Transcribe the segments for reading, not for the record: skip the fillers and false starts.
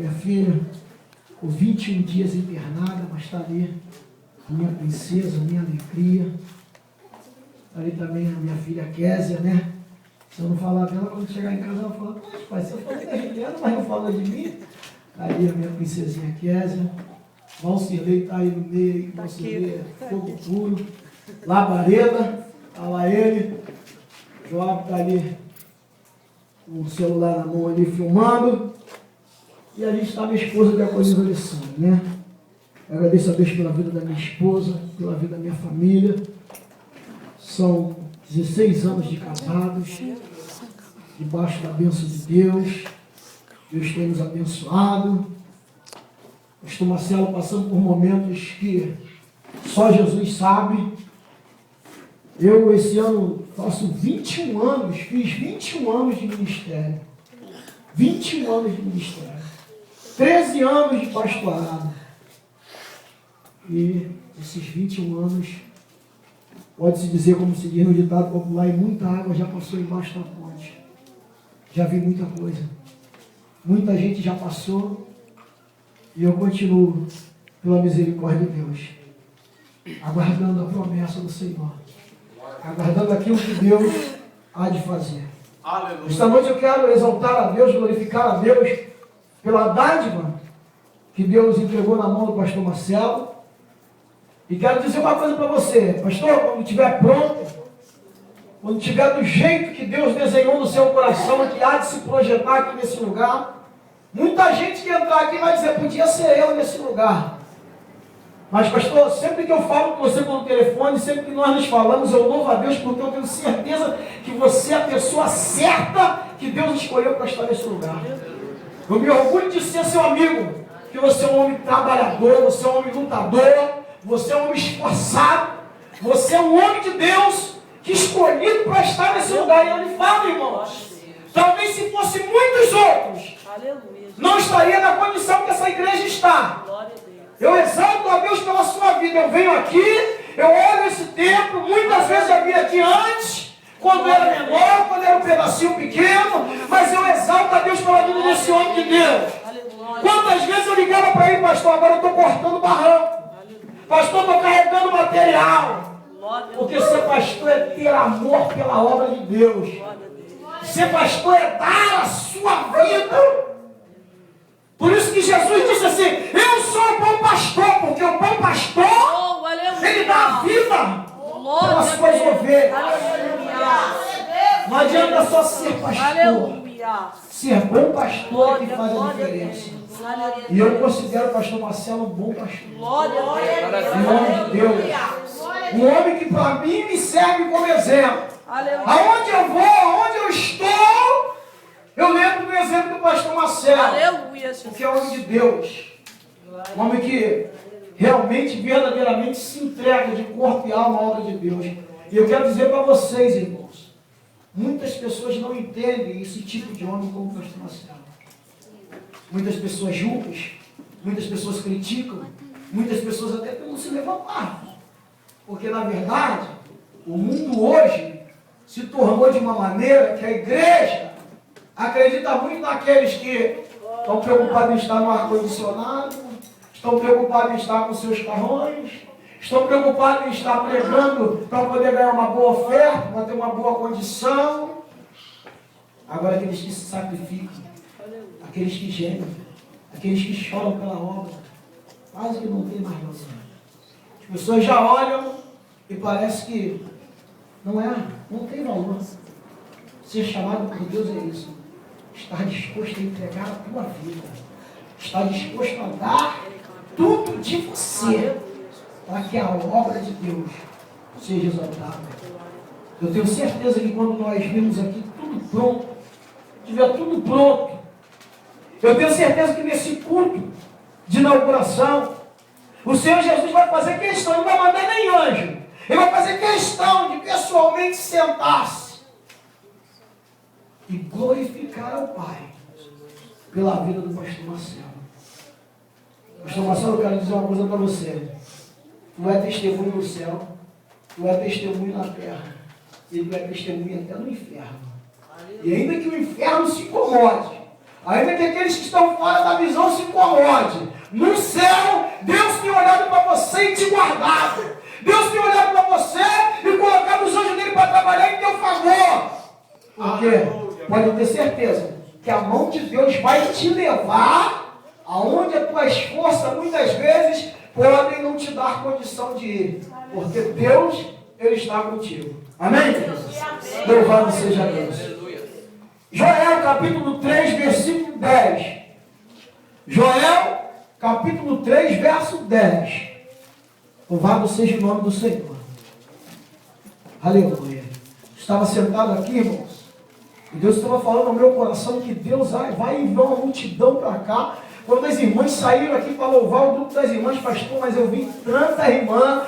minha filha, com 21 dias internada, mas está ali a minha princesa, a minha alegria. Está ali também a minha filha Késia, né? Se eu não falar dela, quando chegar em casa, ela fala, poxa, pai, você falou dela, mas não falou de mim. Está ali a minha princesinha Késia. Valcirlei está aí no meio, Valcirlei é fogo puro. Labareda, está lá ele. Joab está ali com o celular na mão ali filmando. E ali está minha esposa, Diaconisa Alessandra, né? Eu agradeço a Deus pela vida da minha esposa, pela vida da minha família. São 16 anos de casados, debaixo da bênção de Deus. Deus tem nos abençoado. Pastor Marcelo passando por momentos que só Jesus sabe. Eu, esse ano, faço 21 anos, fiz 21 anos de ministério. 21 anos de ministério. 13 anos de pastorado. E esses 21 anos, pode-se dizer, como se diz no ditado popular, e muita água já passou embaixo da ponte. Já vi muita coisa. Muita gente já passou. E eu continuo, pela misericórdia de Deus, aguardando a promessa do Senhor. Aguardando aquilo que Deus há de fazer. Aleluia. Esta noite eu quero exaltar a Deus, glorificar a Deus pela dádiva que Deus entregou na mão do pastor Marcelo. E quero dizer uma coisa para você, pastor, quando estiver pronto, quando estiver do jeito que Deus desenhou no seu coração, que há de se projetar aqui nesse lugar, muita gente que entrar aqui vai dizer, podia ser eu nesse lugar. Mas pastor, sempre que eu falo com você pelo telefone, sempre que nós nos falamos, eu louvo a Deus porque eu tenho certeza que você é a pessoa certa que Deus escolheu para estar nesse lugar. Eu me orgulho de ser seu amigo, que você é um homem trabalhador, você é um homem lutador, você é um homem esforçado, você é um homem de Deus que escolhido para estar nesse lugar. E eu lhe falo, irmãos, talvez se fosse muitos outros, não estaria na condição que essa igreja está. Eu exalto a Deus pela sua vida. Eu venho aqui, eu olho esse templo, muitas vezes eu vim aqui antes, quando era menor, quando era um pedacinho pequeno, mas eu exalto a Deus pela vida desse homem de Deus. Quantas vezes eu ligava para ele, pastor, agora eu estou cortando barranco, pastor, estou carregando material, porque ser pastor é ter amor pela obra de Deus. Ser pastor é dar a sua vida. Por isso que Jesus disse assim, eu sou o bom pastor, porque o bom pastor, ele dá a vida pelas suas ovelhas. Não adianta só ser pastor. Ser bom pastor é que faz a diferença. E eu considero o pastor Marcelo um bom pastor. Em nome de Deus. Um homem que para mim me serve como exemplo. Aonde eu vou, aonde eu estou, eu lembro do exemplo do pastor Marcelo. Aleluia, porque é um homem de Deus. Um homem que realmente, verdadeiramente se entrega de corpo e alma à obra de Deus. E eu quero dizer para vocês, irmãos, muitas pessoas não entendem esse tipo de homem como o pastor Marcelo. Muitas pessoas julgam, muitas pessoas criticam, muitas pessoas até tentam se levantar. Porque, na verdade, o mundo hoje se tornou de uma maneira que a igreja acredita muito naqueles que estão preocupados em estar no ar-condicionado, estão preocupados em estar com seus carrões, estão preocupados em estar pregando para poder ganhar uma boa oferta, para ter uma boa condição. Agora, aqueles que se sacrificam, aqueles que gemem, aqueles que choram pela obra, quase que não tem mais noção. As pessoas já olham e parece que não tem valor. Ser chamado por Deus é isso. Estar disposto a entregar a tua vida. Estar disposto a dar tudo de você para que a obra de Deus seja exaltada. Eu tenho certeza que quando nós vimos aqui tudo pronto, tiver tudo pronto, eu tenho certeza que nesse culto de inauguração, o Senhor Jesus vai fazer questão, não vai mandar nem anjo, ele vai fazer questão de pessoalmente sentar-se e glorificar ao Pai pela vida do pastor Marcelo. Pastor Marcelo, eu quero dizer uma coisa para você. Tu é testemunho no céu, tu é testemunho na terra, e tu é testemunho até no inferno. E ainda que o inferno se incomode, ainda que aqueles que estão fora da visão se No céu, Deus tem olhado para você e te guardado. Deus tem olhado para você e colocado os anjos dele para trabalhar em teu favor. Por quê? Pode ter certeza que a mão de Deus vai te levar aonde as tuas forças muitas vezes podem não te dar condição de ir. Porque Deus, Ele está contigo. Amém? Louvado seja Deus. Joel capítulo 3, versículo 10. Joel capítulo 3, verso 10. Louvado seja o nome do Senhor. Aleluia. Estava sentado aqui, irmãos, e Deus estava falando no meu coração que Deus vai enviar uma multidão para cá. Quando as irmãs saíram aqui para louvar o grupo das irmãs, pastor, mas eu vi tanta irmã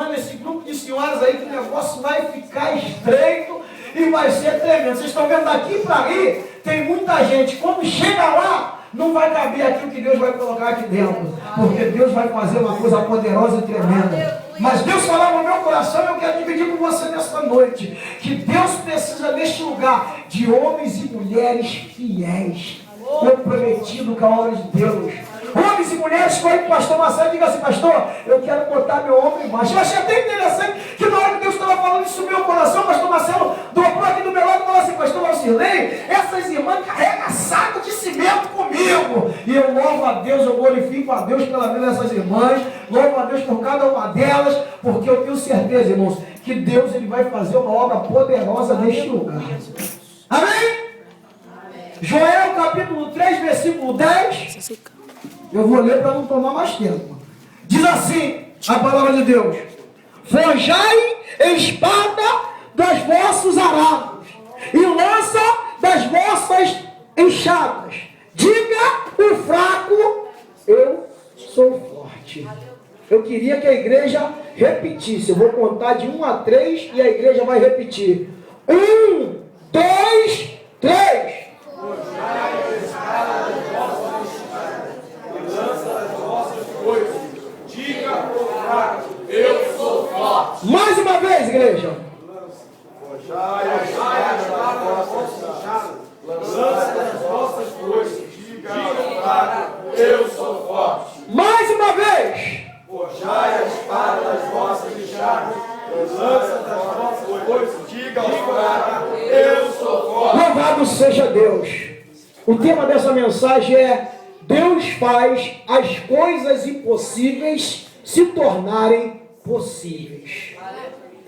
nesse grupo de senhoras aí, que o negócio vai ficar estreito e vai ser tremendo. Vocês estão vendo daqui para ali, tem muita gente. Quando chega lá, não vai caber aqui o que Deus vai colocar aqui dentro, porque Deus vai fazer uma coisa poderosa e tremenda. Mas Deus falava no meu coração, eu quero dividir com você nesta noite, que Deus precisa neste lugar de homens e mulheres fiéis, comprometidos com a obra de Deus. Homens e mulheres, foi o pastor Marcelo, diga assim: pastor, eu quero botar meu ombro embaixo. Eu achei até interessante que na hora que Deus estava falando isso no meu coração, o pastor Marcelo dobrou aqui do meu lado e falou assim: pastor Marcelei, essas irmãs carregam saco de cimento comigo. E eu louvo a Deus, eu glorifico a Deus pela vida dessas irmãs, louvo a Deus por cada uma delas, porque eu tenho certeza, irmãos, que Deus ele vai fazer uma obra poderosa neste lugar. Amém? Joel capítulo 3, versículo 10. Eu vou ler para não tomar mais tempo. Diz assim a palavra de Deus: forjai espada dos vossos arados e lança das vossas enxadas. Diga o fraco, eu sou forte. Eu queria que a igreja repetisse. Eu vou contar de 1 a 3 e a igreja vai repetir. 1, 2, 3. Eu sou forte. Mais uma vez, igreja. Lança das vossas coisas. Diga eu sou forte. Mais uma vez. Forjai a espada das vossas enxadas. Lança das vossas coisas. Diga eu sou forte. Louvado seja Deus. O tema dessa mensagem é: Deus faz as coisas impossíveis se tornarem possíveis.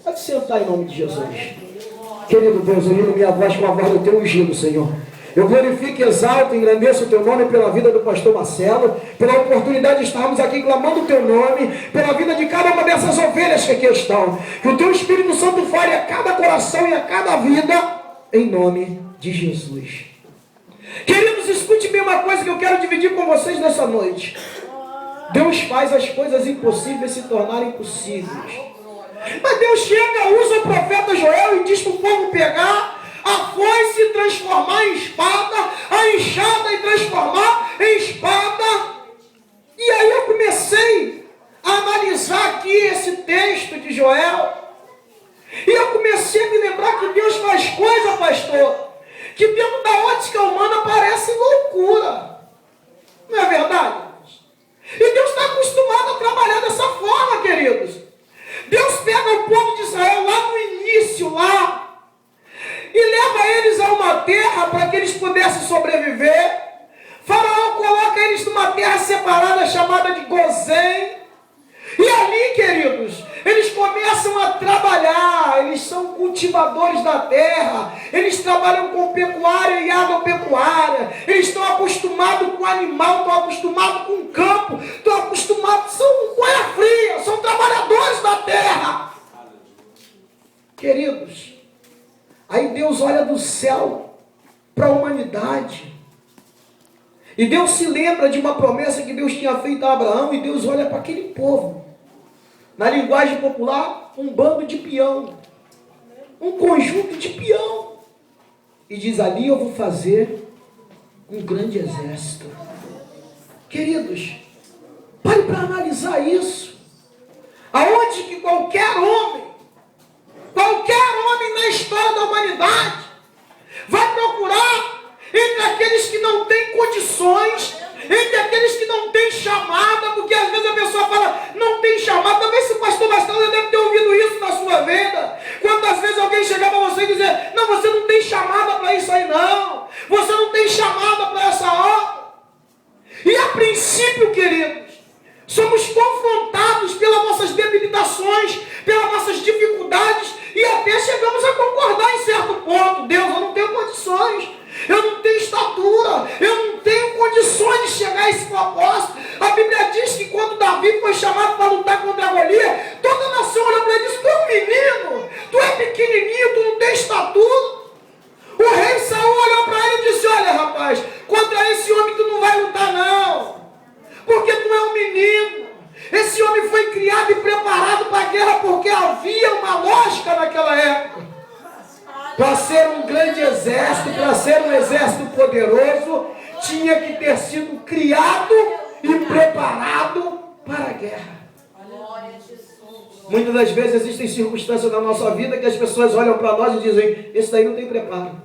Pode sentar em nome de Jesus. Querido Deus, eu ligo minha voz com a voz do teu ungido, Senhor. Eu glorifico, exalto e engrandeço o teu nome pela vida do pastor Marcelo, pela oportunidade de estarmos aqui clamando o teu nome, pela vida de cada uma dessas ovelhas que aqui estão. Que o teu Espírito Santo fale a cada coração e a cada vida, em nome de Jesus. Queridos, escute bem uma coisa que eu quero dividir com vocês nessa noite. Deus faz as coisas impossíveis se tornarem possíveis. Mas Deus chega, usa o profeta Joel e diz para o povo pegar a foice e transformar em espada, a enxada e transformar em espada. E aí eu comecei a analisar aqui esse texto de Joel. E eu comecei a me lembrar que Deus faz coisa, pastor, que dentro da ótica humana parece loucura. Não é verdade? E Deus está acostumado a trabalhar dessa forma, queridos. Deus pega o povo de Israel lá no início, lá, e leva eles a uma terra para que eles pudessem sobreviver. Faraó coloca eles numa terra separada chamada de Gozém. E ali, queridos, eles começam a trabalhar, eles são cultivadores da terra, eles trabalham com pecuária e agropecuária, eles estão acostumados com animal, estão acostumados com campo, estão acostumados, são coisa fria, são trabalhadores da terra. Queridos, aí Deus olha do céu para a humanidade, e Deus se lembra de uma promessa que Deus tinha feito a Abraão, e Deus olha para aquele povo. Na linguagem popular, um bando de peão. Um conjunto de peão. E diz: ali eu vou fazer um grande exército. Queridos, pare para analisar isso. Aonde que qualquer homem na história da humanidade vai procurar entre aqueles que não têm condições, entre aqueles que não têm chamada, porque às vezes a pessoa fala, não tem chamada. Talvez se o pastor Marcelo já deve ter ouvido isso na sua vida. Quantas vezes alguém chegar para você e dizer, não, você não tem chamada para isso aí não. Você não tem chamada para essa obra. E a princípio, queridos, somos confrontados pelas nossas debilitações, pelas nossas dificuldades, e até chegamos a concordar em certo ponto. Deus, eu não tenho condições, eu não tenho estatura, eu não tenho condições de chegar a esse propósito. A Bíblia diz que quando Davi foi chamado para lutar contra Golias, toda a nação olhou para ele e disse, tu é um menino, tu é pequenininho, tu não tem estatura. O rei Saul olhou para ele e disse, olha rapaz, contra esse homem tu não vai lutar não, porque tu é um menino. Esse homem foi criado e preparado para a guerra, porque havia uma lógica naquela época. Para ser um grande exército, para ser um exército poderoso, tinha que ter sido criado e preparado para a guerra. Muitas das vezes existem circunstâncias na nossa vida que as pessoas olham para nós e dizem, esse daí não tem preparo,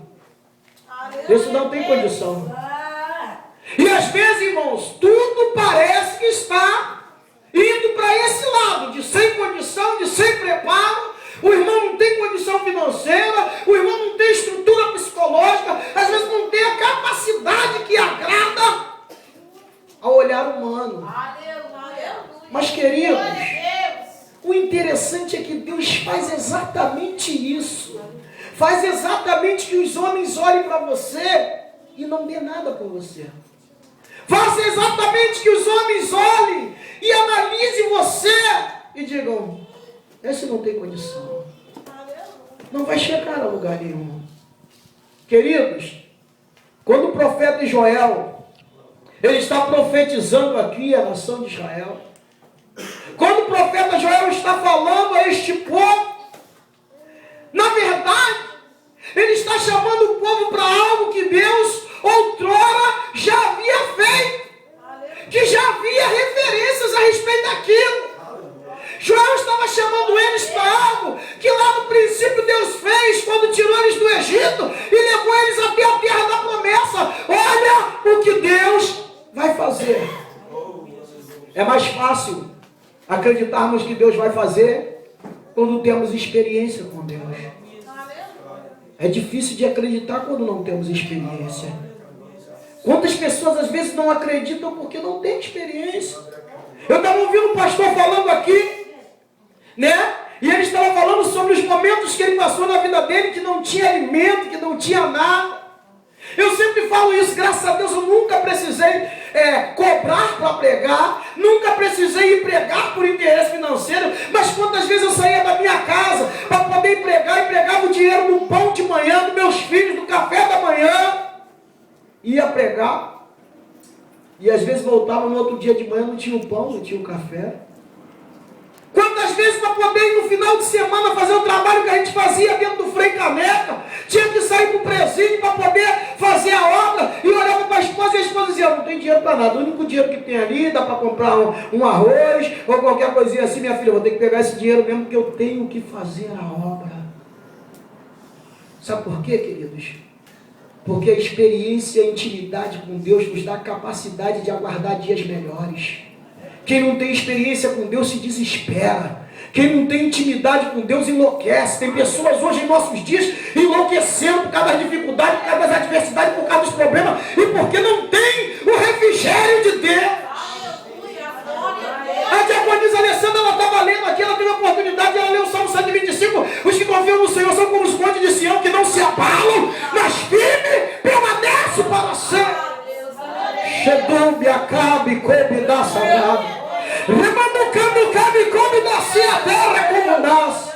esse não tem condição. E às vezes, irmãos, tudo parece que está indo para esse lado, de sem condição, de sem preparo. O irmão não tem condição financeira, o irmão não tem estrutura psicológica, às vezes não tem a capacidade que agrada ao olhar humano. Mas, queridos, o interessante é que Deus faz exatamente isso. Faz exatamente que os homens olhem para você e não dê nada por você. Faça exatamente que os homens olhem e analisem você e digam, esse não tem condição. Não vai chegar a lugar nenhum. Queridos, quando o profeta Joel, ele está profetizando aqui a nação de Israel, quando o profeta Joel está falando a este povo, na verdade, ele está chamando o povo para algo que Deus outrora já havia feito, que já havia referências a respeito daquilo. Joel estava chamando eles para algo que lá no princípio Deus fez quando tirou eles do Egito e levou eles até a terra da promessa. Olha o que Deus vai fazer. É mais fácil acreditarmos que Deus vai fazer quando temos experiência com Deus. É difícil de acreditar quando não temos experiência. Quantas pessoas às vezes não acreditam porque não têm experiência? Eu estava ouvindo um pastor falando aqui, né? E ele estava falando sobre os momentos que ele passou na vida dele, que não tinha alimento, que não tinha nada. Eu sempre falo isso, graças a Deus eu nunca precisei cobrar para pregar, nunca precisei ir pregar por interesse financeiro, mas quantas vezes eu saía da minha casa para poder ir pregar e pregava o dinheiro do pão de manhã, dos meus filhos, do café da manhã, ia pregar, e às vezes voltava no outro dia de manhã, não tinha o pão, não tinha o café. Quantas vezes para poder ir no final de semana fazer o trabalho que a gente fazia dentro do Frei Caneca, tinha que sair para o presídio para poder fazer a obra, e olhava para a esposa e a esposa dizia, não tem dinheiro para nada, o único dinheiro que tem ali, dá para comprar um arroz, ou qualquer coisinha assim, minha filha, vou ter que pegar esse dinheiro mesmo, porque eu tenho que fazer a obra. Sabe por quê, queridos? Porque a experiência e a intimidade com Deus nos dá a capacidade de aguardar dias melhores. Quem não tem experiência com Deus se desespera. Quem não tem intimidade com Deus enlouquece. Tem pessoas hoje em nossos dias enlouquecendo por causa das dificuldades, por causa das adversidades, por causa dos problemas, e porque não tem o refrigério de Deus. A diaconisa Alessandra, ela estava lendo aqui, ela teve a oportunidade de ela ler o Salmo 125. Os que confiam no Senhor são como os montes de Sião, que não se abalam, mas firme permanece para sempre. Shedum acabe come da sagrada. Remanducando cabe come nascer a terra como nasce.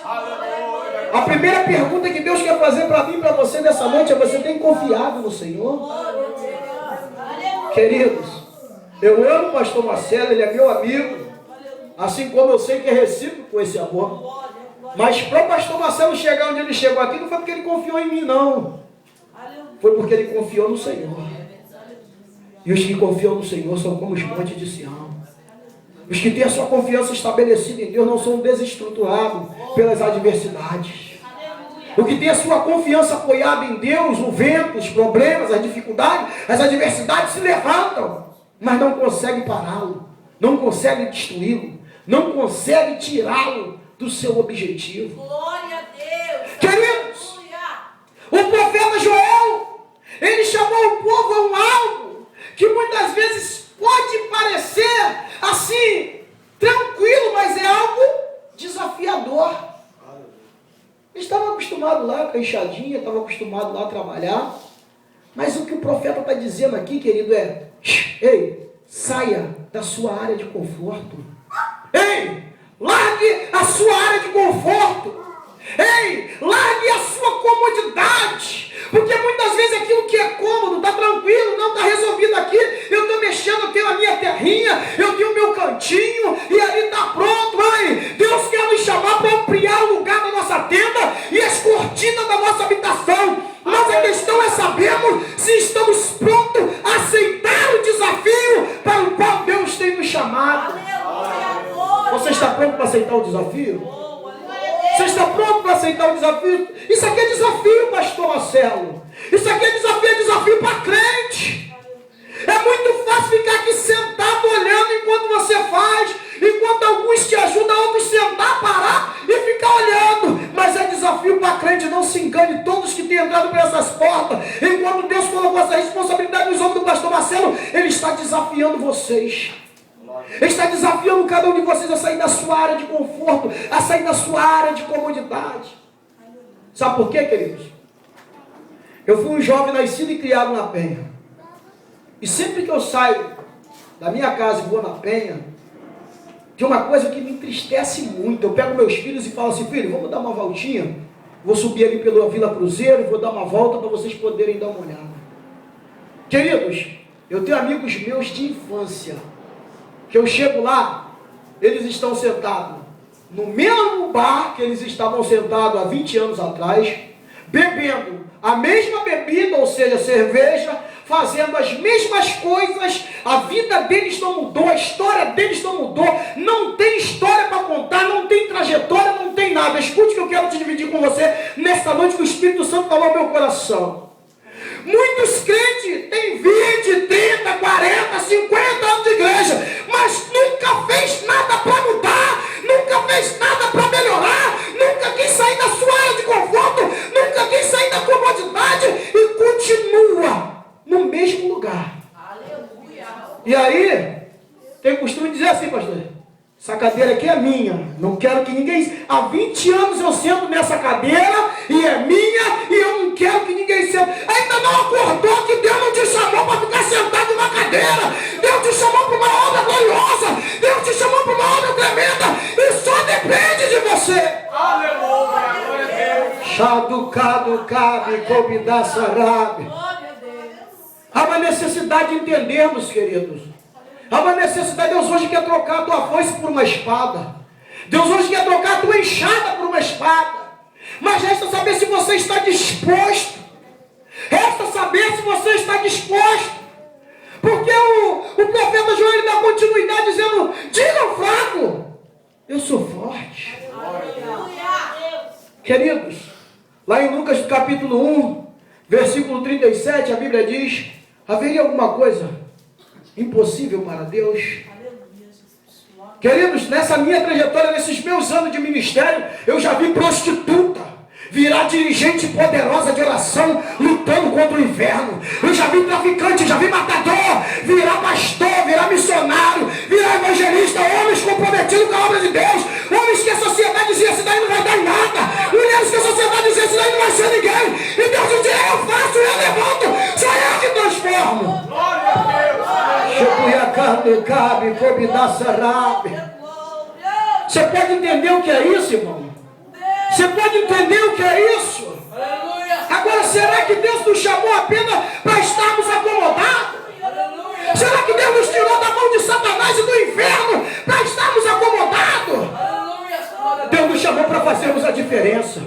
A primeira pergunta que Deus quer fazer para mim e para você nessa noite é: você tem confiado no Senhor? Queridos, eu amo o pastor Marcelo, ele é meu amigo, assim como eu sei que é recíproco esse amor. Mas para o pastor Marcelo chegar onde ele chegou aqui, não foi porque ele confiou em mim, não. Foi porque ele confiou no Senhor. E os que confiam no Senhor são como os montes de Sião. Os que têm a sua confiança estabelecida em Deus não são desestruturados pelas adversidades. O que tem a sua confiança apoiada em Deus, o vento, os problemas, as dificuldades, as adversidades se levantam, mas não conseguem pará-lo. não consegue destruí-lo, não consegue tirá-lo do seu objetivo. Glória a Deus. Queridos, Aleluia. o profeta Joel, ele chamou o povo a um algo que muitas vezes pode parecer assim, tranquilo, mas é algo desafiador. Eles estavam acostumados lá com a enxadinha, estavam acostumados lá a trabalhar, mas o que o profeta está dizendo aqui, querido, é: ei, saia da sua área de conforto. Ei, largue a sua área de conforto. Ei, largue a sua comodidade. Porque muitas vezes aquilo que é cômodo, está tranquilo, não está resolvido aqui. Eu estou mexendo, eu tenho a minha terrinha, eu tenho o meu cantinho, e ali está pronto. Mãe, Deus quer nos chamar para ampliar o lugar da nossa tenda e as cortinas da nossa habitação. Mas a questão é sabermos se estamos prontos a aceitar o desafio para o qual Deus tem nos chamado. Você está pronto para aceitar o desafio? Você está pronto para aceitar o desafio? Isso aqui é desafio, pastor Marcelo. Isso aqui é desafio para crente. É muito fácil ficar aqui sentado olhando enquanto você faz, enquanto alguns te ajudam, outros sentar, parar e ficar olhando. Mas é desafio para crente, não se engane. Todos que têm entrado por essas portas, enquanto Deus colocou essa responsabilidade nos ombros do pastor Marcelo, Ele está desafiando vocês. Ele está desafiando cada um de vocês a sair da sua área de conforto, a sair da sua área de comodidade. Sabe por quê, queridos? Eu fui um jovem nascido e criado na Penha. E sempre que eu saio da minha casa e vou na Penha, tem uma coisa que me entristece muito. Eu pego meus filhos e falo assim: filho, vamos dar uma voltinha? Vou subir ali pela Vila Cruzeiro, vou dar uma volta para vocês poderem dar uma olhada. Queridos, eu tenho amigos meus de infância, que eu chego lá, eles estão sentados no mesmo bar que eles estavam sentados há 20 anos atrás, bebendo a mesma bebida, ou seja, cerveja, fazendo as mesmas coisas. A vida deles não mudou, a história deles não mudou, não tem história para contar, não tem trajetória, não tem nada. Escute o que eu quero te dividir com você nesta noite, que o Espírito Santo falou ao meu coração. Muitos crentes têm 20, 30, 40, 50 anos de igreja, mas nunca fez nada para mudar, nunca fez nada para melhorar, nunca quis sair da sua área de conforto, nunca quis sair da comodidade e continua no mesmo lugar. Aleluia. E aí, tem costume de dizer assim: pastor, essa cadeira aqui é minha, não quero que ninguém... Há 20 anos eu sento nessa cadeira e é minha, e eu não quero que ninguém sente. Ainda não acordou que Deus não te chamou para ficar sentado na cadeira. Deus te chamou para uma obra gloriosa, Deus te chamou para uma obra tremenda, e só depende de você. Aleluia. Glória a Deus. Shaducado cabe, cobidaçarabe. Glória a Deus. Há uma necessidade de entendermos, queridos. Há uma necessidade. Deus hoje quer trocar a tua foice por uma espada. Deus hoje quer trocar a tua enxada por uma espada. Mas resta saber se você está disposto. Resta saber se você está disposto. Porque o profeta Joel, ele dá continuidade dizendo: diga ao fraco, eu sou forte. Aleluia. Queridos, lá em Lucas capítulo 1, versículo 37, a Bíblia diz: haveria alguma coisa impossível para Deus? Queridos, nessa minha trajetória, nesses meus anos de ministério, eu já vi prostituta virar dirigente poderosa de oração, lutando contra o inferno. Eu já vi traficante, já vi matador virar pastor, virar missionário, virar evangelista, homens comprometidos com a obra de Deus, homens que a sociedade dizia: isso daí não vai dar em nada, mulheres que a sociedade dizia: isso daí não vai ser ninguém, e Deus dizia: eu faço, eu levanto, sou eu que transformo. Glória a Deus. Você pode entender o que é isso, irmão? Você pode entender o que é isso? Aleluia. Agora, será que Deus nos chamou apenas para estarmos acomodados? Aleluia. Será que Deus nos tirou da mão de Satanás e do inferno para estarmos acomodados? Aleluia. Deus nos chamou para fazermos a diferença.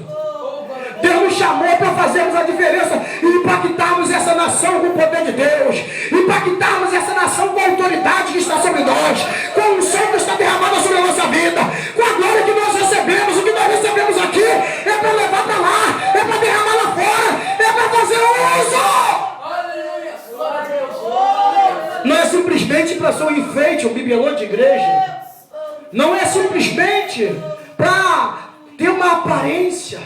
Deus nos chamou para fazermos a diferença e impactarmos essa nação com o poder de Deus, impactarmos essa nação com a autoridade que está sobre nós, com a unção que está derramada sobre a nossa vida, com a glória que nós recebemos. O que nós recebemos aqui é para levar para lá, é para derramar lá fora, é para fazer uso. Aleluia. Glória a Deus. Não é simplesmente simplesmente para ser um enfeite, um bibelô de igreja. Não é simplesmente para ter uma aparência.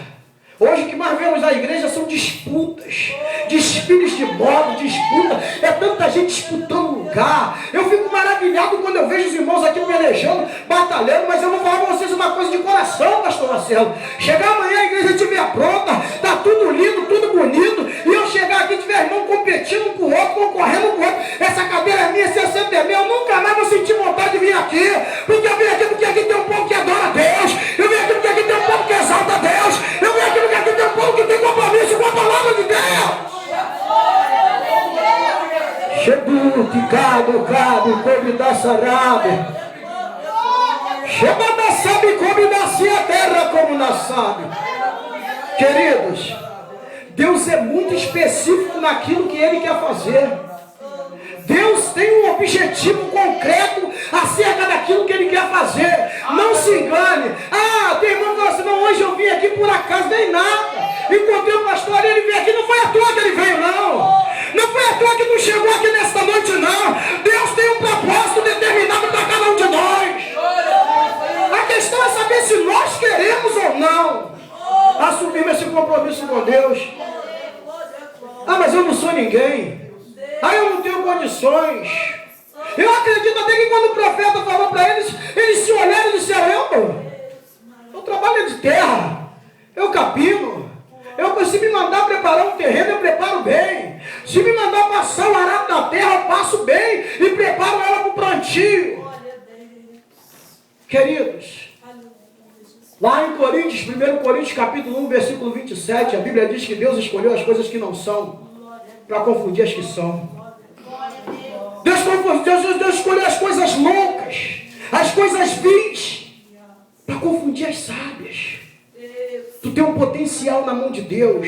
Hoje o que mais vemos na igreja são disputas, desfiles de moda, disputa. É tanta gente disputando lugar. Eu fico maravilhado quando eu vejo os irmãos aqui pelejando, batalhando, mas eu vou falar para vocês uma coisa de coração, pastor Marcelo. Chegar amanhã a igreja estiver pronta, tá tudo lindo, tudo bonito, e eu chegar aqui e tiver irmão competindo um com o outro, concorrendo com o outro, essa cadeira é minha, esse assento é meu, eu nunca mais vou sentir vontade de vir aqui, porque eu vim aqui porque aqui tem um povo que adora a Deus, eu vim aqui porque aqui tem um povo que exalta a Deus, eu vim aqui porque aqui tem um povo que tem compromisso com a palavra de Deus. Chegou, ticado, cabo, convidar sarado. Chega da sabe, convidar-se a terra como não sabe. Queridos, Deus é muito específico naquilo que Ele quer fazer. Deus tem um objetivo concreto acerca daquilo que Ele quer fazer. Não se engane. Ah, tem irmão que fala assim, não, hoje eu vim aqui por acaso, nem nada. Encontrei o pastor, ele veio aqui, não foi à toa que ele veio, não. Não foi à toa que não chegou aqui nesta noite, não. Deus tem um propósito determinado para cada um de nós. A questão é saber se nós queremos ou não assumir esse compromisso com Deus. Ah, mas eu não sou ninguém. Ah, eu não tenho condições. Eu acredito até que quando o profeta falou para eles, eles se olharam e disseram, eu trabalho de terra, eu capino, se me mandar preparar um terreno, eu preparo bem. Se me mandar passar o arado da terra, eu passo bem e preparo ela para o plantio. Queridos, lá em Coríntios, 1 Coríntios capítulo 1, versículo 27, a Bíblia diz que Deus escolheu as coisas que não são para confundir as que são. Deus escolheu as coisas loucas, as coisas vis, para confundir as sábias. Tu tem um potencial na mão de Deus.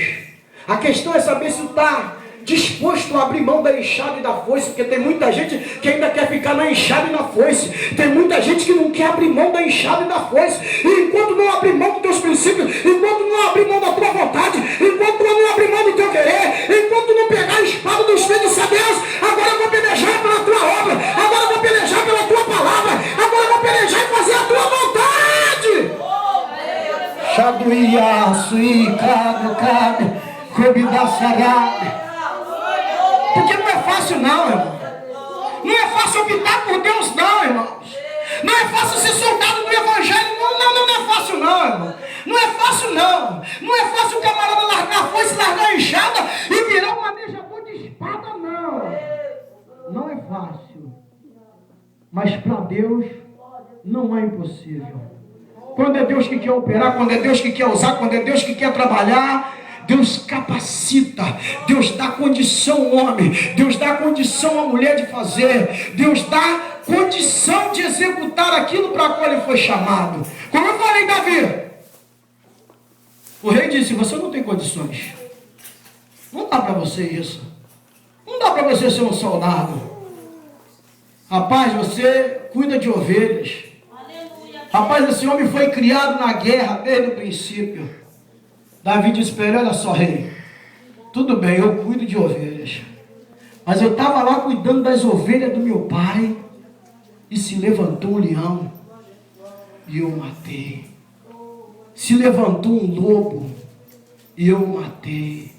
A questão é saber se tu está disposto a abrir mão da enxada e da foice, porque tem muita gente que ainda quer ficar na enxada e na foice. Tem muita gente que não quer abrir mão da enxada e da foice. E enquanto não abrir mão dos teus princípios, enquanto não abrir mão da tua vontade, enquanto não abrir mão do teu querer, enquanto não pegar a espada dos filhos de Deus, agora eu vou pelejar pela tua obra, agora eu vou pelejar pela tua palavra, agora eu vou pelejar e fazer a tua vontade. Xaduia, sui, cabo, cobidaçará. Porque não é fácil não, irmão. Não é fácil optar por Deus não, irmãos. Não é fácil ser soldado do evangelho. Não é fácil não, irmão. Não é fácil não. Não é fácil o camarada largar a foice, largar a enxada e virar uma beija-flor de espada, não. Não é fácil. Mas para Deus não é impossível. Quando é Deus que quer operar, quando é Deus que quer usar, quando é Deus que quer trabalhar, Deus capacita, Deus dá condição ao homem, Deus dá condição à mulher de fazer, Deus dá condição de executar aquilo para qual ele foi chamado. Como eu falei, Davi, o rei disse, você não tem condições, não dá para você isso, não dá para você ser um soldado. Rapaz, você cuida de ovelhas. Rapaz, esse homem foi criado na guerra desde o princípio. Davi disse para ele, olha só, rei, tudo bem, eu cuido de ovelhas, mas eu estava lá cuidando das ovelhas do meu pai, e se levantou um leão, e eu o matei. Se levantou um lobo, e eu o matei.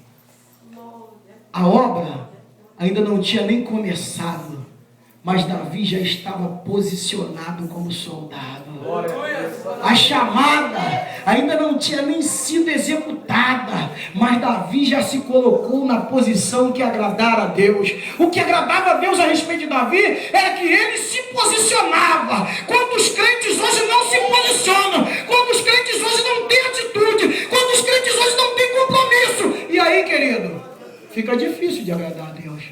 A obra ainda não tinha nem começado, mas Davi já estava posicionado como soldado. A chamada ainda não tinha nem sido executada, mas Davi já se colocou na posição que agradara a Deus. O que agradava a Deus a respeito de Davi era que ele se posicionava. Quando os crentes hoje não se posicionam, quando os crentes hoje não têm atitude, quando os crentes hoje não têm compromisso, e aí, querido, fica difícil de agradar a Deus.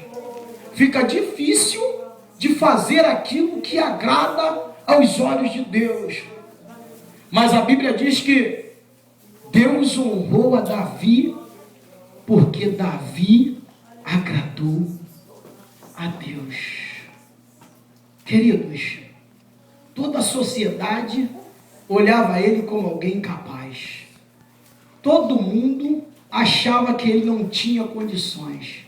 Fica difícil de fazer aquilo que agrada aos olhos de Deus. Mas a Bíblia diz que Deus honrou a Davi porque Davi agradou a Deus. Queridos, toda a sociedade olhava ele como alguém capaz. Todo mundo achava que ele não tinha condições.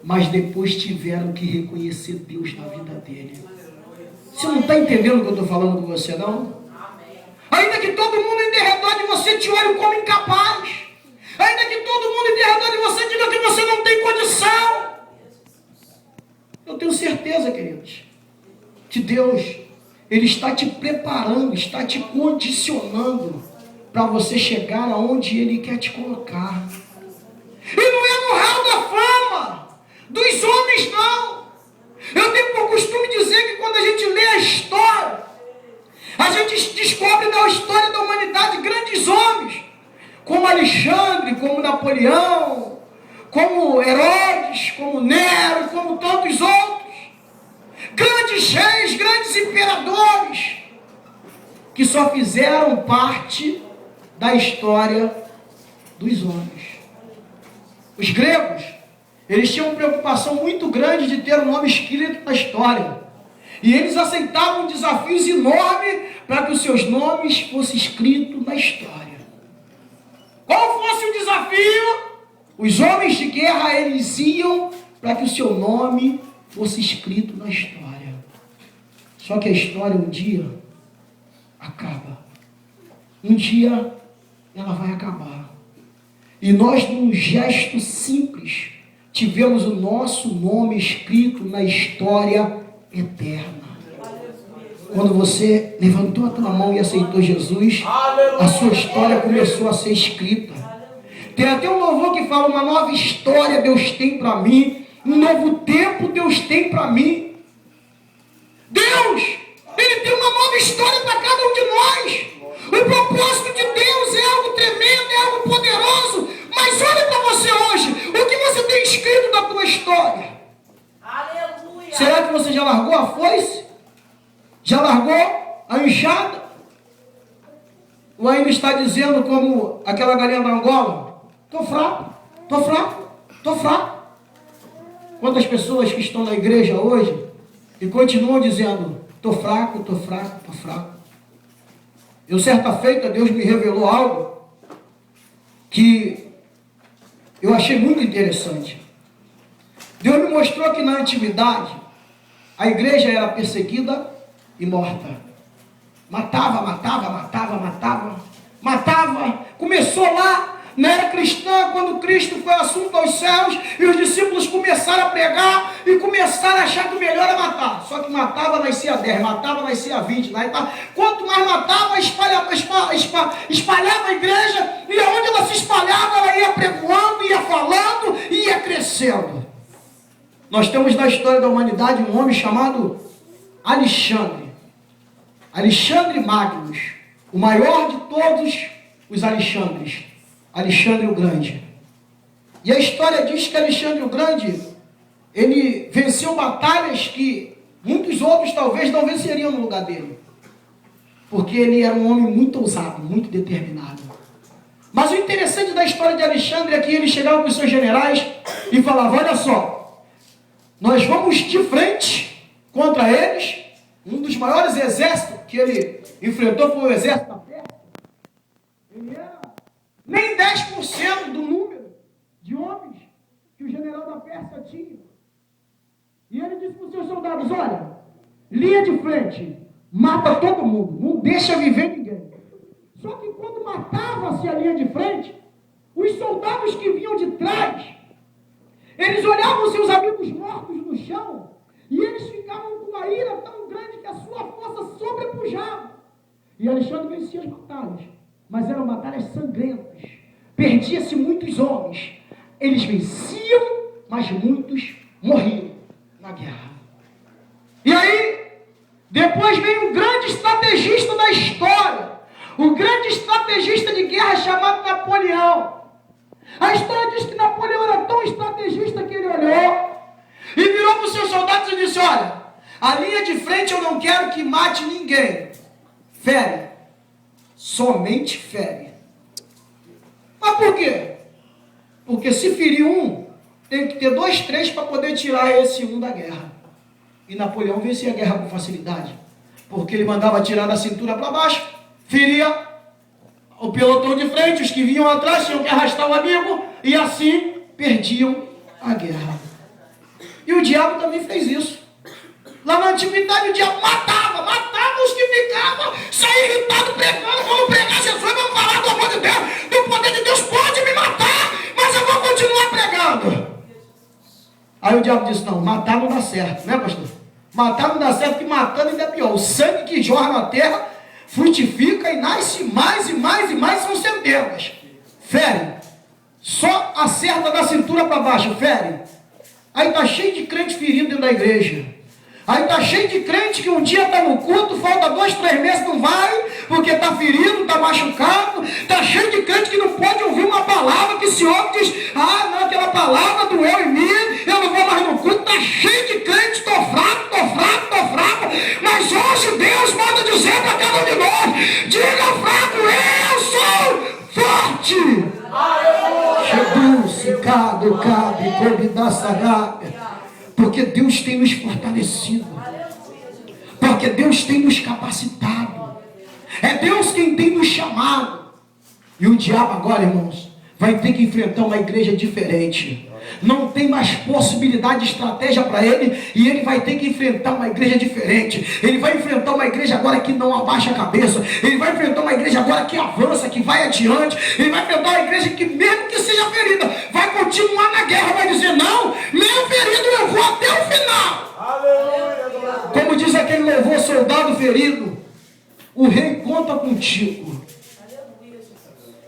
mas depois tiveram que reconhecer Deus na vida dele. Você não está entendendo o que eu estou falando com você, não? Ainda que todo mundo em derredor de você te olhe como incapaz, ainda que todo mundo em derredor de você diga que você não tem condição, eu tenho certeza, queridos, que Deus, Ele está te preparando, está te condicionando para você chegar aonde Ele quer te colocar. E não é no hall da fama dos homens, não. Eu tenho por costume dizer que quando a gente lê a história, a gente descobre na história da humanidade grandes homens, como Alexandre, como Napoleão, como Herodes, como Nero, como tantos outros. Grandes reis, grandes imperadores, que só fizeram parte da história dos homens. Os gregos, eles tinham uma preocupação muito grande de ter o nome escrito na história. E eles aceitavam desafios enormes para que os seus nomes fossem escritos na história. Qual fosse o desafio? Os homens de guerra, eles iam para que o seu nome fosse escrito na história. Só que a história um dia acaba. Um dia ela vai acabar. E nós, num gesto simples, tivemos o nosso nome escrito na história eterna. Quando você levantou a tua mão e aceitou Jesus, a sua história começou a ser escrita. Tem até um louvor que fala: uma nova história Deus tem para mim, um novo tempo Deus tem para mim. Deus, Ele tem uma nova história para cada um de nós. O propósito de Deus é algo tremendo, é algo poderoso. Mas olha para você hoje, o que você tem escrito da tua história? Aleluia. Será que você já largou a foice? Já largou a enxada? Ou ainda está dizendo como aquela galinha da Angola: estou fraco, estou fraco, estou fraco. Quantas pessoas que estão na igreja hoje e continuam dizendo: estou fraco, estou fraco, estou fraco. Eu, certa feita, Deus me revelou algo que eu achei muito interessante. Deus me mostrou que na antiguidade a igreja era perseguida e morta. Matava. Começou lá na era cristã, quando Cristo foi assunto aos céus e os discípulos começaram a pregar e começaram a achar que o melhor era matar. Só que matava, nascia 10, matava, nascia 20. Quanto mais matava, espalhava a igreja, e onde ela se espalhava, ela ia pregoando, ia falando e ia crescendo. Nós temos na história da humanidade um homem chamado Alexandre Magnus, o maior de todos os Alexandres, Alexandre o Grande. E a história diz que Alexandre o Grande, ele venceu batalhas que muitos outros talvez não venceriam no lugar dele, porque ele era um homem muito ousado, muito determinado. Mas o interessante da história de Alexandre é que ele chegava com os seus generais e falava: olha só, nós vamos de frente contra eles. Um dos maiores exércitos que ele enfrentou foi o exército da Pérsia. Ele era nem 10% do número de homens que o general da Pérsia tinha. E ele disse para os seus soldados: olha, linha de frente, mata todo mundo, não deixa viver ninguém. Só que quando matava-se a linha de frente, os soldados que vinham de trás, eles olhavam seus amigos mortos no chão e eles ficavam com uma ira tão grande que a sua força sobrepujava. E Alexandre vencia as batalhas, mas eram batalhas sangrentas. Perdia-se muitos homens. Eles venciam, mas muitos morriam na guerra. E aí, depois vem um grande estrategista da história, o grande estrategista de guerra chamado Napoleão. A história diz que Napoleão era tão estrategista que ele olhou e virou para os seus soldados e disse: olha, a linha de frente eu não quero que mate ninguém. Fere. Somente fere. Mas por quê? Porque se ferir um, tem que ter 2, 3 para poder tirar esse um da guerra. E Napoleão vencia a guerra com facilidade, porque ele mandava tirar da cintura para baixo, feria o pelotão de frente, os que vinham atrás tinham que arrastar o amigo, e assim perdiam a guerra. E o diabo também fez isso. Lá na antiguidade o diabo matava os que ficavam, saía irritado pregando. Vamos pregar Jesus, vamos falar do amor de Deus, do poder de Deus, pode me matar, mas eu vou continuar pregando. Aí o diabo disse, não, matar não dá certo, né, pastor? Matar não dá certo, porque matando ainda é pior. O sangue que jorra na terra frutifica e nasce mais e mais e mais, são centenas. Fere. Só a cerda da cintura para baixo, fere. Aí está cheio de crente ferido dentro da igreja. Aí está cheio de crente que um dia está no culto, falta 2, 3 meses, não vai, porque está ferido, está machucado. Está cheio de crente que não pode ouvir uma palavra, que se ouve diz, ah, não, aquela palavra doeu em mim, eu não vou mais no culto. Está cheio de crente, estou fraco. Mas hoje Deus manda dizer para cada um de nós, diga fraco, eu sou forte. Porque Deus tem nos fortalecido, porque Deus tem nos capacitado, é Deus quem tem nos chamado. E o diabo agora, irmãos, vai ter que enfrentar uma igreja diferente. Não tem mais possibilidade de estratégia para ele, e ele vai ter que enfrentar uma igreja diferente. Ele vai enfrentar uma igreja agora que não abaixa a cabeça. Ele vai enfrentar uma igreja agora que avança, que vai adiante. Ele vai enfrentar uma igreja que, mesmo que seja ferida, vai continuar na guerra, vai dizer, não, meu ferido, eu vou até o final. Aleluia. Como diz aquele louvor, soldado ferido, o rei conta contigo.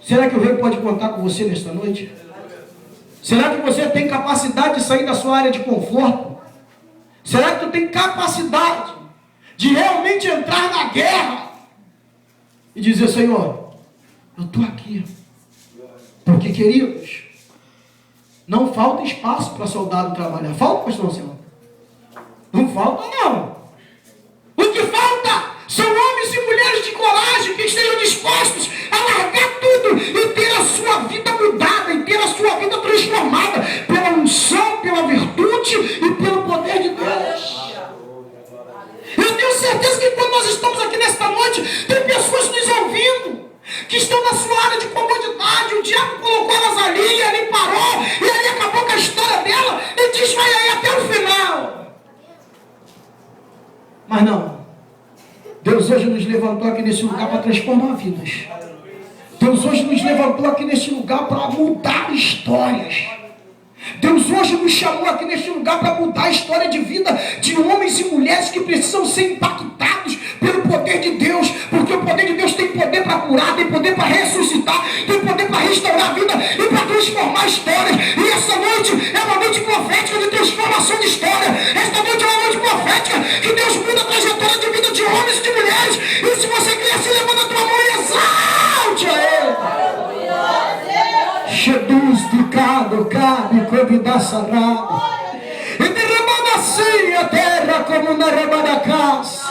Será que o rei pode contar com você nesta noite? Será que você tem capacidade de sair da sua área de conforto? Será que tu tem capacidade de realmente entrar na guerra e dizer, Senhor, eu estou aqui? Porque, queridos, não falta espaço para soldado trabalhar. Falta, pastor Luciano? Não falta, não. O que falta são homens e mulheres de coragem que estejam dispostos a largar tudo e ter a sua vida mudada, e ter a sua vida transformada pela unção, pela virtude e pelo poder de Deus. Eu tenho certeza que quando nós estamos aqui nesta noite, tem pessoas nos ouvindo que estão na sua área de comodidade. O diabo colocou elas ali, e ali parou, e ali acabou com a história dela e diz, vai aí até o final. Mas não. Deus hoje nos levantou aqui nesse lugar para transformar vidas. Deus hoje nos levantou aqui nesse lugar para mudar histórias. Deus hoje nos chamou aqui nesse lugar para mudar a história de vida de homens e mulheres que precisam ser impactados pelo poder de Deus, porque o poder de Deus tem poder para curar, tem poder para ressuscitar, tem poder para restaurar a vida e para transformar histórias. E essa noite é uma noite profética de transformação de história. Esta noite é uma noite profética que Deus muda a trajetória de vida de homens e de mulheres. E se você quer, se levanta a tua mão e exalte a Ele. Sheduz de cado, cabe, convidar sarado. E derramando assim a terra como na remada casa.